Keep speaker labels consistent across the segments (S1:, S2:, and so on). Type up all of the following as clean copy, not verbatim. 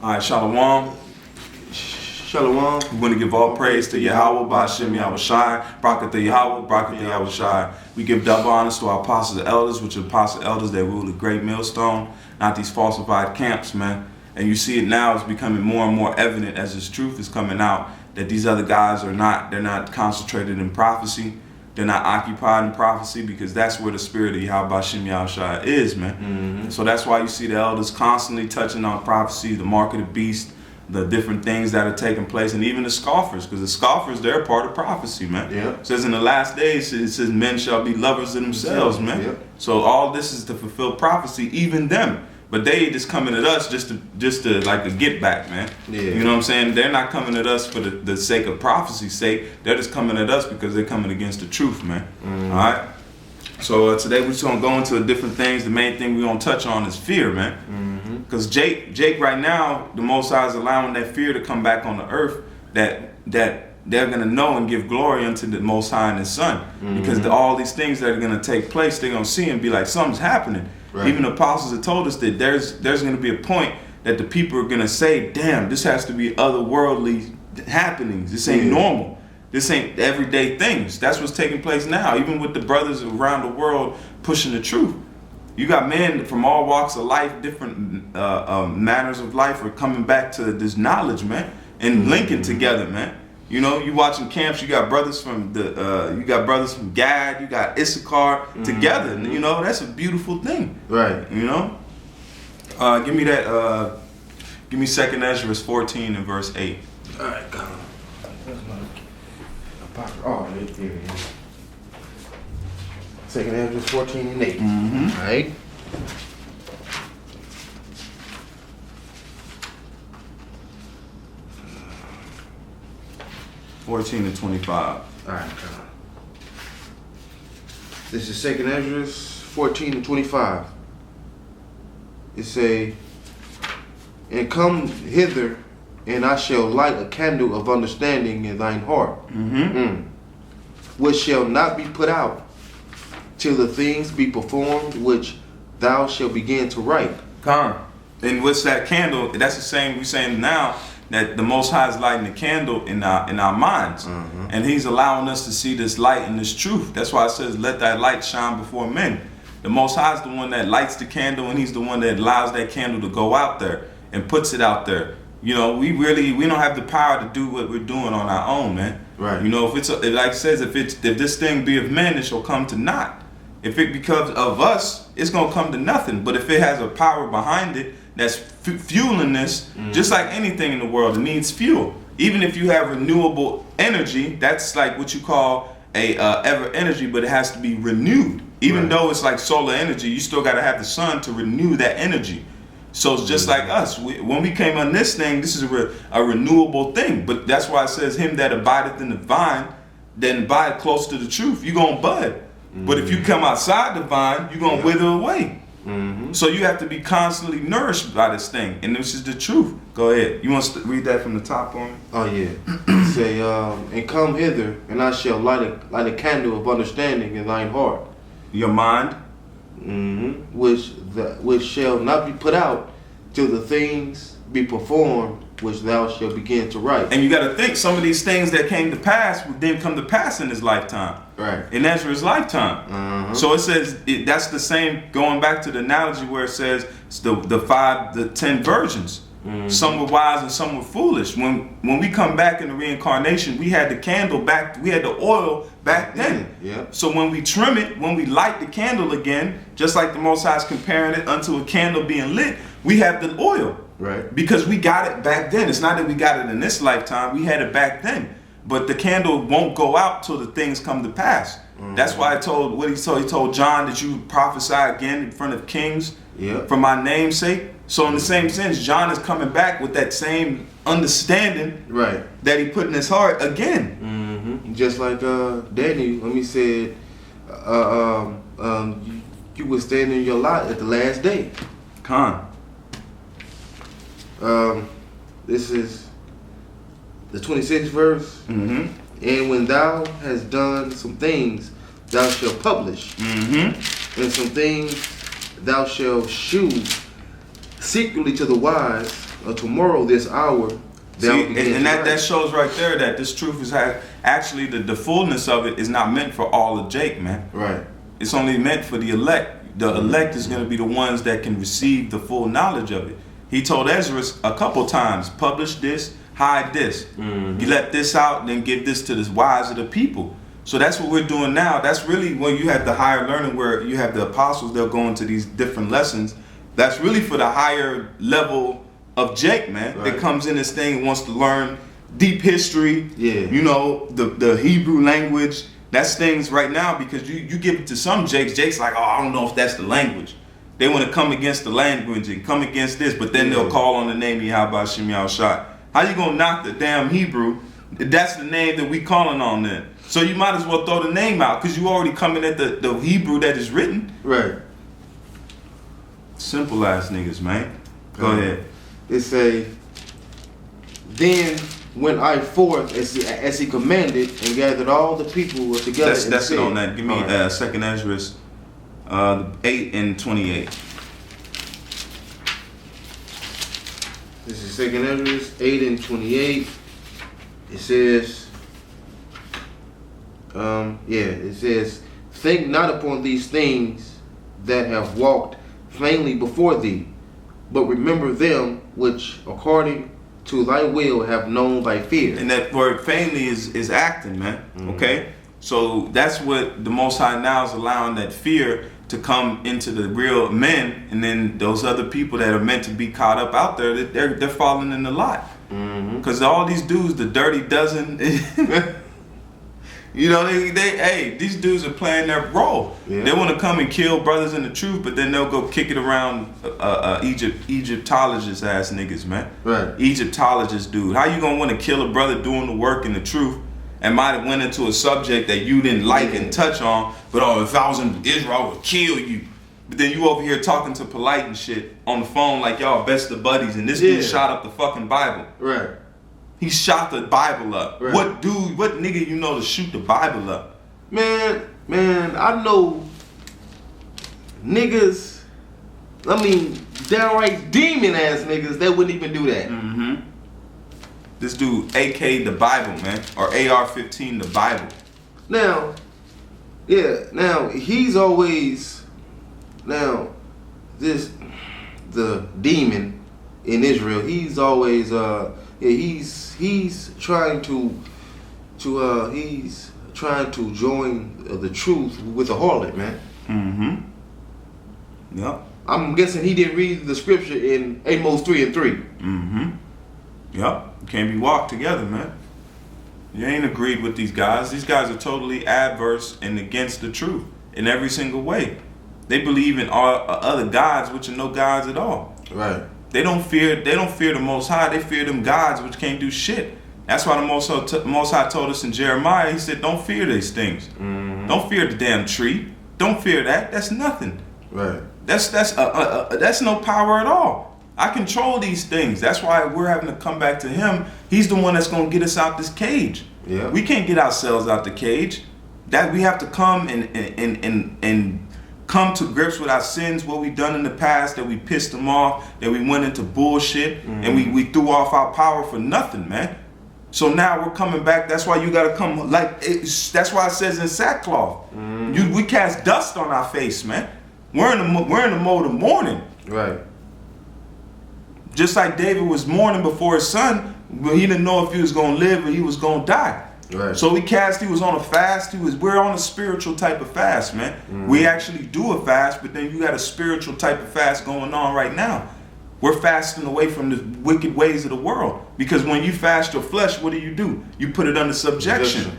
S1: All right, Shalom.
S2: Shalom.
S1: We want to give all praise to Yahweh, Ba'ashem Yahushai, Barak to Yahweh, Barak to Yahushai. We give double honors to our apostles and elders, which are apostle elders that rule the great millstone, not these falsified camps, man. And you see it now, it's becoming more and more evident as this truth is coming out that these other guys they're not concentrated in prophecy. They're not occupied in prophecy because that's where the spirit of Yahweh Ba'ashem Yahushai is, man.
S2: Mm-hmm.
S1: So that's why you see the elders constantly touching on prophecy, the mark of the beast, the different things that are taking place, and even the scoffers, because the scoffers, they're a part of prophecy, man.
S2: Yep.
S1: It says in the last days, it says men shall be lovers of themselves, man.
S2: Yep.
S1: So all this is to fulfill prophecy, even them. But they just coming at us just to like a get back, man.
S2: Yeah.
S1: You know what I'm saying? They're not coming at us for the sake of prophecy's sake. They're just coming at us because they're coming against the truth, man.
S2: Mm-hmm.
S1: All right? So today we're just going to go into different things. The main thing we're going to touch on is fear, man. Because Jake right now, the Most High is allowing that fear to come back on the earth that they're going to know and give glory unto the Most High and His Son. Because all these things that are going to take place, they're going to see and be like, something's happening. Right. Even the apostles have told us that there's going to be a point that the people are going to say, damn, this has to be otherworldly happenings. This ain't normal. This ain't everyday things. That's what's taking place now, even with the brothers around the world pushing the truth. You got men from all walks of life, different manners of life are coming back to this knowledge, man, and linking together, man. You know, you watching camps, you got brothers from Gad, you got Issachar together. And, you know, that's a beautiful thing.
S2: Right.
S1: You know? Give me 2nd Ezra 14 and verse 8.
S2: All right, go on. Oh, there it is. 2nd Ezra 14 and 8. All right.
S1: (14 to 25).
S2: All right, go on. This is 2nd Ezra 14 and 25. It say, and come hither, and I shall light a candle of understanding in thine heart, which shall not be put out till the things be performed which thou shalt begin to write.
S1: Come. And what's that candle? That's the same we're saying now, that the Most High is lighting the candle in our minds. And He's allowing us to see this light and this truth. That's why it says, let thy light shine before men. The Most High is the one that lights the candle, and He's the one that allows that candle to go out there and puts it out there. You know, we don't have the power to do what we're doing on our own, man.
S2: Right.
S1: You know, if like it says, if this thing be of men, it shall come to naught. If it becomes of us, it's gonna come to nothing. But if it has a power behind it that's fueling this, just like anything in the world, it needs fuel. Even if you have renewable energy, that's like what you call a ever energy, but it has to be renewed. Even though it's like solar energy, you still gotta have the sun to renew that energy. So it's just like us. When we came on this thing, this is a renewable thing. But that's why it says, him that abideth in the vine, then abide close to the truth, you're going to bud. But if you come outside the vine, you're going to wither away. So you have to be constantly nourished by this thing. And this is the truth. Go ahead. You want to read that from the top on me?
S2: Oh, yeah. Say, and come hither, and I shall light a candle of understanding in thine heart.
S1: Your mind.
S2: Which shall not be put out till the things be performed which thou shalt begin to write.
S1: And you got to think, some of these things that came to pass didn't come to pass in his lifetime.
S2: Right.
S1: In Ezra's lifetime. So it says, that's the same, going back to the analogy where it says it's the 10 virgins. Some were wise and some were foolish. When we come back in the reincarnation, we had the candle back, we had the oil back then.
S2: Yeah.
S1: So when we trim it, when we light the candle again, just like the Most High is comparing it unto a candle being lit, we have the oil.
S2: Right.
S1: Because we got it back then. It's not that we got it in this lifetime, we had it back then. But the candle won't go out till the things come to pass. That's why he told John that you prophesy again in front of kings for my name's sake. So in the same sense, John is coming back with that same understanding that he put in his heart again.
S2: Just like Daniel, when he said, you will stand in your lot at the last day. This is the 26th verse. And when thou hast done some things, thou shalt publish. And some things thou shalt shew secretly to the wise, tomorrow, this hour.
S1: That shows right there that this truth is actually the fullness of it is not meant for all of Jake, man.
S2: Right.
S1: It's only meant for the elect. The elect is going to be the ones that can receive the full knowledge of it. He told Ezra a couple times, publish this, hide this. You let this out, then give this to the wise of the people. So that's what we're doing now. That's really when you have the higher learning, where you have the apostles, they'll go into these different lessons. That's really for the higher level of Jake, man.
S2: Right.
S1: That comes in this thing and wants to learn deep history.
S2: Yeah.
S1: You know, the Hebrew language. That's things right now, because you give it to some Jake's like, oh, I don't know if that's the language. They want to come against the language and come against this, but then they'll call on the name Yahweh Shem Yahushua. How you gonna knock the damn Hebrew? That's the name that we calling on then. So you might as well throw the name out, because you already coming at the Hebrew that is written.
S2: Right.
S1: Simple ass niggas, man. Go ahead.
S2: It say, then went I forth as he commanded, and gathered all the people together.
S1: That's it on that. Give me second Ezra 8 and 28.
S2: This is second Ezra 8 and 28. It says, it says, think not upon these things that have walked plainly before thee, but remember them which according to thy will have known thy fear.
S1: And that word plainly is acting, man. Okay? So that's what the Most High now is allowing, that fear to come into the real men, and then those other people that are meant to be caught up out there, they're falling in the lot. Because all these dudes, the dirty dozen, you know, these dudes are playing their role. Yeah. They want to come and kill brothers in the truth, but then they'll go kick it around Egyptologist ass niggas, man.
S2: Right.
S1: Egyptologist dude. How you gonna want to kill a brother doing the work in the truth, and might have went into a subject that you didn't like and touch on, but if I was in Israel, I would kill you. But then you over here talking to Polite and shit on the phone like y'all best of buddies, and this dude shot up the fucking Bible.
S2: Right.
S1: He shot the Bible up. Right. What nigga you know to shoot the Bible up?
S2: Man, I know niggas, downright demon ass niggas that wouldn't even do that.
S1: This dude, AK the Bible, man, or AR-15 the Bible.
S2: Now, he's always, the demon in Israel, he's always, he's trying to join the truth with a harlot, man.
S1: Yep.
S2: I'm guessing he didn't read the scripture in Amos 3 and 3.
S1: Yep. You can't be walked together, man. You ain't agreed with these guys. These guys are totally adverse and against the truth in every single way. They believe in all other gods, which are no gods at all.
S2: Right.
S1: They don't fear the Most High. They fear them gods which can't do shit. That's why the Most High told us in Jeremiah, he said, don't fear these things. Don't fear the damn tree. Don't fear that. That's nothing.
S2: Right.
S1: That's no power at all. I control these things. That's why we're having to come back to him. He's the one that's going to get us out this cage.
S2: Yeah.
S1: We can't get ourselves out the cage. That we have to come and come to grips with our sins, what we've done in the past, that we pissed them off, that we went into bullshit, and we threw off our power for nothing, man. So now we're coming back. That's why you got to come, that's why it says in sackcloth. We cast dust on our face, man. We're in the mode of mourning.
S2: Right.
S1: Just like David was mourning before his son, but he didn't know if he was going to live or he was going to die.
S2: Right.
S1: So he was on a fast. We're on a spiritual type of fast, man. We actually do a fast, but then you got a spiritual type of fast going on right now. We're fasting away from the wicked ways of the world. Because when you fast your flesh, what do? You put it under subjection.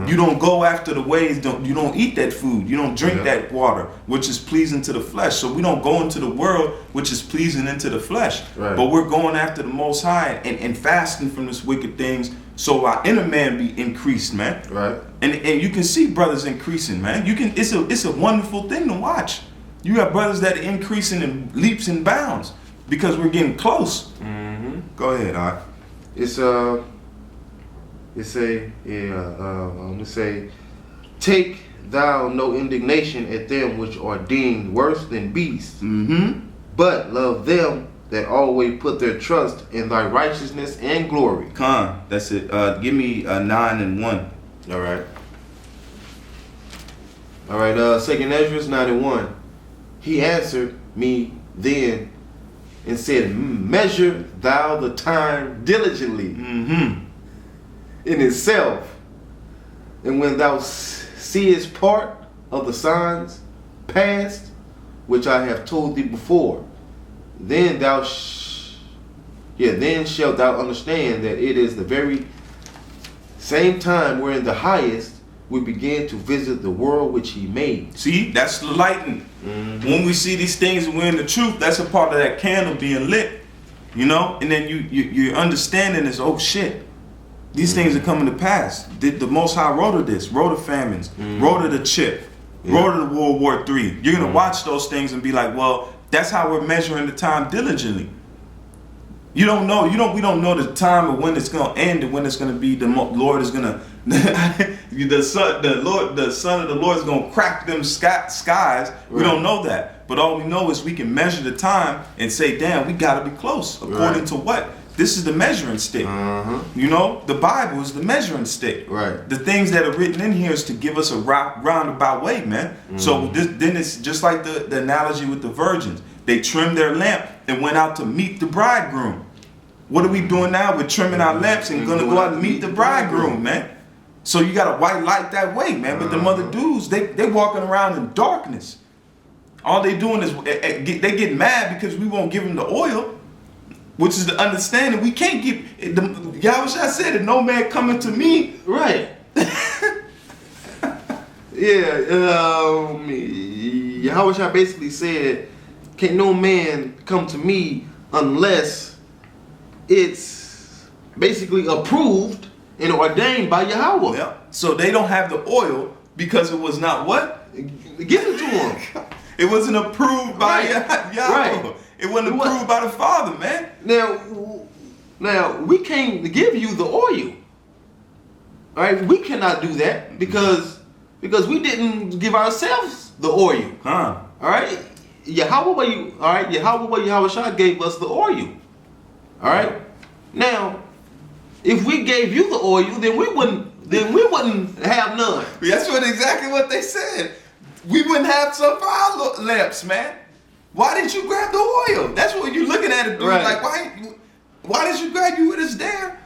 S1: You don't go after the ways, you don't eat that food. You don't drink that water, which is pleasing to the flesh. So we don't go into the world, which is pleasing into the flesh. Right. But we're going after the Most High and fasting from this wicked things, so our inner man be increased, man.
S2: Right.
S1: And you can see brothers increasing, man. It's a wonderful thing to watch. You have brothers that are increasing in leaps and bounds. Because we're getting close. Go ahead, all right.
S2: Take thou no indignation at them which are deemed worse than beasts, but love them that always put their trust in thy righteousness and glory.
S1: Con, that's it. Give me 9 and 1.
S2: All right. All right, Second Ezra 9 and 1. He answered me then and said, measure thou the time diligently
S1: Mm-hmm.
S2: in itself. And when thou seest part of the signs past, which I have told thee before, then then shalt thou understand that it is the very same time wherein the highest we began to visit the world which he made.
S1: See, that's the lighting.
S2: Mm-hmm.
S1: When we see these things and we're in the truth, that's a part of that candle being lit. You know? And then your understanding is, oh shit, these things are coming to pass. The Most High wrote of this, wrote of famines, wrote of the chip, wrote of the World War III. You're going to watch those things and be like, well, that's how we're measuring the time diligently. You don't know. We don't know the time of when it's going to end and when it's going to be. The Lord is going to, the Son of the Lord is going to crack them skies. Right. We don't know that. But all we know is we can measure the time and say, damn, we got to be close. According to what? This is the measuring stick. You know, the Bible is the measuring stick.
S2: Right.
S1: The things that are written in here is to give us a roundabout way, man. So then it's just like the analogy with the virgins. They trimmed their lamp and went out to meet the bridegroom. What are we doing now? We're trimming our lamps and gonna go out and meet the bridegroom, man. So you got a white light that way, man. But them other dudes, they walking around in darkness. All they doing is they get mad because we won't give them the oil, which is the understanding. We can't give. Yahushua said, "If no man coming to me,"
S2: right? Yahushua basically said, "Can no man come to me unless it's basically approved and ordained by Yahweh."
S1: Yeah. So they don't have the oil because it was not what?
S2: Given to them.
S1: It wasn't approved by Yahweh.
S2: Right.
S1: It wasn't approved by the Father, man.
S2: Now we can't give you the oil. All right, we cannot do that because we didn't give ourselves the oil.
S1: Huh.
S2: All right, Yahweh gave us the oil. All right. Now, if we gave you the oil, then we wouldn't have none.
S1: That's exactly what they said. We wouldn't have some for our lamps, man. Why did you grab the oil? That's what you're looking at it doing.
S2: Right.
S1: Like, why did you grab you with us there?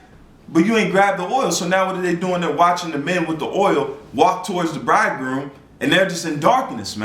S1: But you ain't grabbed the oil. So now what are they doing? They're watching the men with the oil walk towards the bridegroom, and they're just in darkness, man.